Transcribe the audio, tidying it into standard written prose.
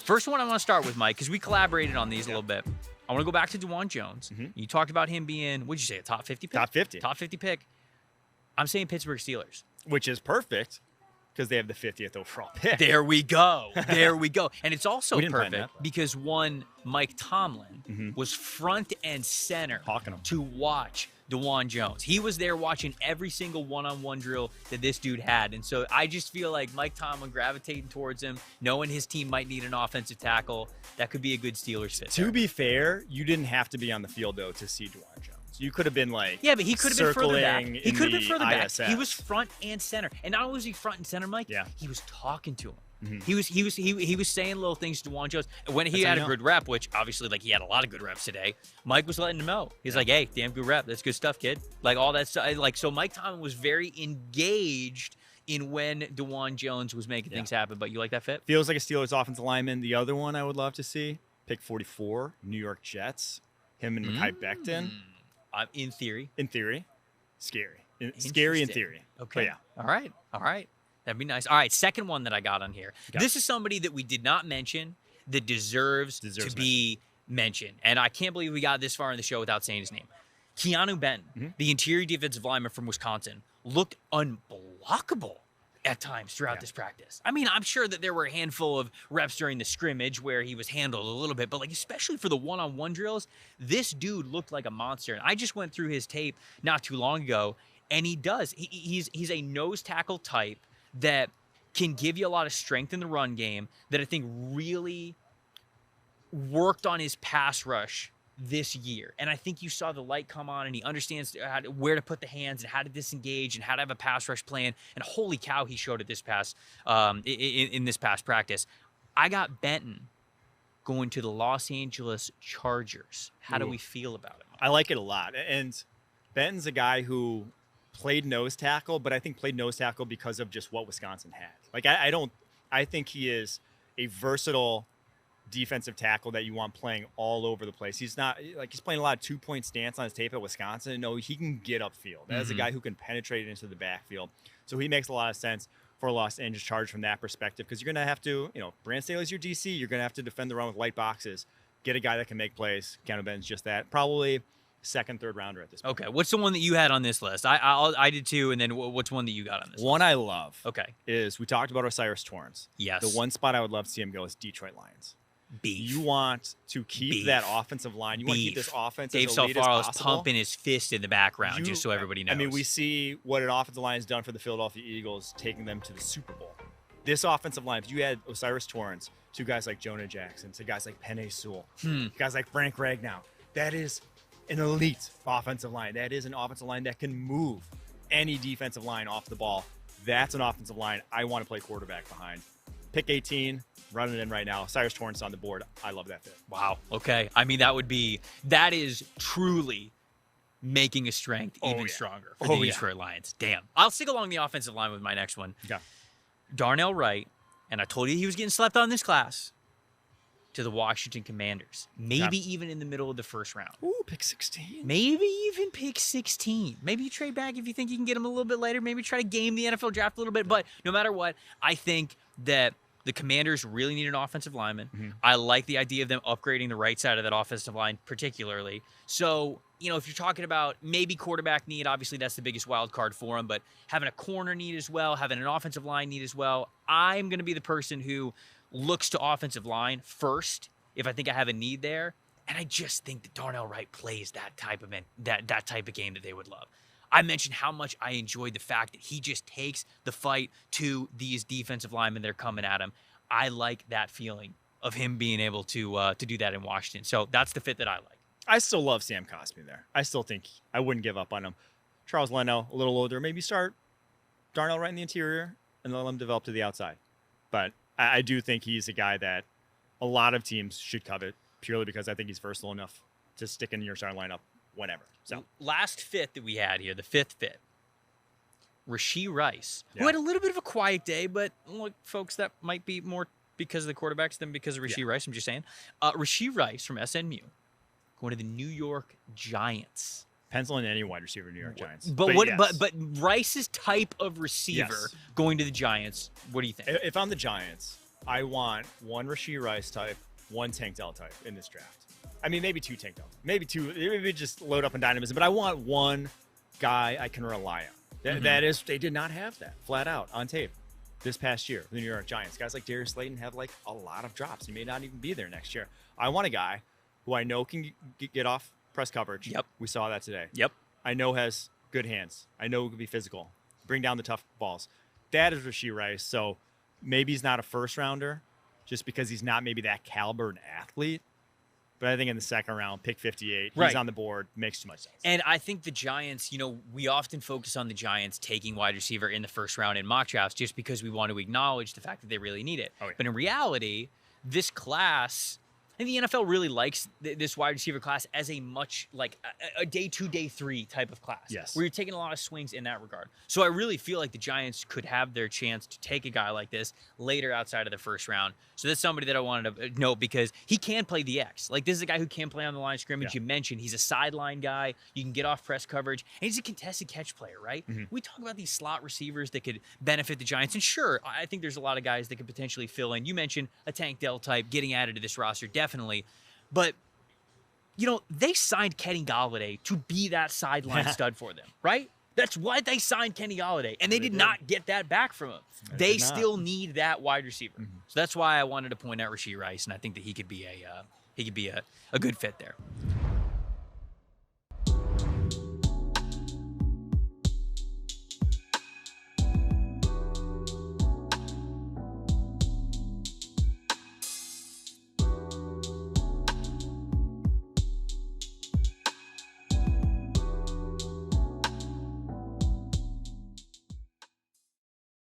First one I want to start with, Mike, because we collaborated on these a little bit. I want to go back to Dawan Jones. You talked about him being, what'd you say, a top 50 pick? Top 50. Top 50 pick. I'm saying Pittsburgh Steelers. Which is perfect because they have the 50th overall pick. There we go. There we go. And it's also plan perfect because one, Mike Tomlin was front and center Hawking him. to watch Dawan Jones. He was there watching every single one-on-one drill that this dude had. And so I just feel like Mike Tomlin gravitating towards him, knowing his team might need an offensive tackle, that could be a good Steelers fit. To be fair, you didn't have to be on the field, though, to see Dawan Jones. You could have been like, yeah, but he could have been further back. He could have been further back. ISS. He was front and center, and not only was he front and center, Mike. Yeah. He was talking to him. He was saying little things to Dawan Jones when he had a good rep, which obviously like he had a lot of good reps today. Mike was letting him know. He's like, "Hey, damn good rep. That's good stuff, kid." Like all that stuff. Like so, Mike Tomlin was very engaged in when Dawan Jones was making things happen. But you like that fit? Feels like a Steelers offensive lineman. The other one I would love to see, pick 44, New York Jets. Him and Mekhi Becton. In theory. In theory, scary. Scary in theory. Okay. But yeah. All right. That'd be nice. All right. Second one that I got on here. Okay. This is somebody that we did not mention that deserves to be mentioned. And I can't believe we got this far in the show without saying his name. Keanu Benton, the interior defensive lineman from Wisconsin, looked unblockable at times throughout this practice. I mean, I'm sure that there were a handful of reps during the scrimmage where he was handled a little bit, but like especially for the one-on-one drills, this dude looked like a monster. And I just went through his tape not too long ago, and he does. He's a nose tackle type that can give you a lot of strength in the run game that I think really worked on his pass rush this year. And I think you saw the light come on and he understands where to put the hands and how to disengage and how to have a pass rush plan. And holy cow, he showed it this past in this past practice. I got Benton going to the Los Angeles Chargers. How do we feel about it? I like it a lot. And Benton's a guy who played nose tackle, but I think played nose tackle because of just what Wisconsin had. Like I think he is a versatile defensive tackle that you want playing all over the place. He's not like he's playing a lot of 2-point stance on his tape at Wisconsin. No, he can get upfield. As a guy who can penetrate into the backfield. So he makes a lot of sense for Los Angeles Chargers from that perspective because you're going to have to, Brandon Staley's your DC. You're going to have to defend the run with light boxes. Get a guy that can make plays. Keanu Benton's just that. Probably second, third rounder at this point. Okay, what's the one that you had on this list? I did too, and then what's one that you got on this One list? I love is we talked about Osiris Torrence. Yes. The one spot I would love to see him go is Detroit Lions. Beef. You want to keep that offensive line. You want to keep this offense Dave as elite as Salfaro's possible. pumping his fist in the background, just so everybody knows. I mean, we see what an offensive line has done for the Philadelphia Eagles, taking them to the Super Bowl. This offensive line, if you had Osiris Torrence, to guys like Jonah Jackson, to guys like Penei Sewell, guys like Frank Ragnow, that is an elite offensive line. That is an offensive line that can move any defensive line off the ball. That's an offensive line I want to play quarterback behind. Pick 18, running in right now. Cyrus Torrence on the board. I love that fit. Wow. Okay. I mean, that is truly making a strength even stronger for the Detroit Lions. Damn. I'll stick along the offensive line with my next one. Yeah. Darnell Wright, and I told you he was getting slept on this class, to the Washington Commanders. Maybe even in the middle of the first round. Ooh, pick 16. Maybe even pick 16. Maybe you trade back if you think you can get him a little bit later. Maybe try to game the NFL draft a little bit. But no matter what, I think that the Commanders really need an offensive lineman. I like the idea of them upgrading the right side of that offensive line particularly. So, if you're talking about maybe quarterback need, obviously that's the biggest wild card for them, but having a corner need as well, having an offensive line need as well, I'm going to be the person who looks to offensive line first if I think I have a need there. And I just think that Darnell Wright plays that type of game that they would love. I mentioned how much I enjoyed the fact that he just takes the fight to these defensive linemen that are coming at him. I like that feeling of him being able to do that in Washington. So that's the fit that I like. I still love Sam Cosmi there. I still think I wouldn't give up on him. Charles Leno, a little older. Maybe start Darnell right in the interior and let him develop to the outside. But I do think he's a guy that a lot of teams should covet purely because I think he's versatile enough to stick in your starting lineup whenever. So last fit that we had here, the fifth fit, Rasheed Rice, who had a little bit of a quiet day, but look, folks, that might be more because of the quarterbacks than because of Rasheed Rice. I'm just saying. Rasheed Rice from SMU going to the New York Giants. Pencil in any wide receiver, New York Giants. But Rice's type of receiver going to the Giants. What do you think? If I'm the Giants, I want one Rasheed Rice type, one Tank Dell type in this draft. I mean, maybe two Tank Dell, maybe just load up on dynamism, but I want one guy I can rely on. That is, they did not have that flat out on tape this past year. The New York Giants, guys like Darius Slayton have like a lot of drops. He may not even be there next year. I want a guy who I know can get off press coverage. Yep. We saw that today. Yep. I know has good hands. I know can be physical, bring down the tough balls. That is Rasheed Rice. So maybe he's not a first rounder just because he's not maybe that caliber an athlete. But I think in the second round, pick 58, he's on the board, makes too much sense. And I think the Giants, we often focus on the Giants taking wide receiver in the first round in mock drafts just because we want to acknowledge the fact that they really need it. Oh, yeah. But in reality, this class, I think the NFL really likes this wide receiver class as a much like a day 2, day 3 type of class. Yes. Where you're taking a lot of swings in that regard. So I really feel like the Giants could have their chance to take a guy like this later outside of the first round. So that's somebody that I wanted to note because he can play the X. Like this is a guy who can play on the line of scrimmage. Yeah. You mentioned he's a sideline guy. You can get off press coverage. And he's a contested catch player, right? Mm-hmm. We talk about these slot receivers that could benefit the Giants. And sure, I think there's a lot of guys that could potentially fill in. You mentioned a Tank Dell type getting added to this roster. Definitely. But, they signed Kenny Golladay to be that sideline stud for them, right? That's why they signed Kenny Golladay. And they did not get that back from him. They still need that wide receiver. Mm-hmm. So that's why I wanted to point out Rasheed Rice, and I think that he could be a good fit there.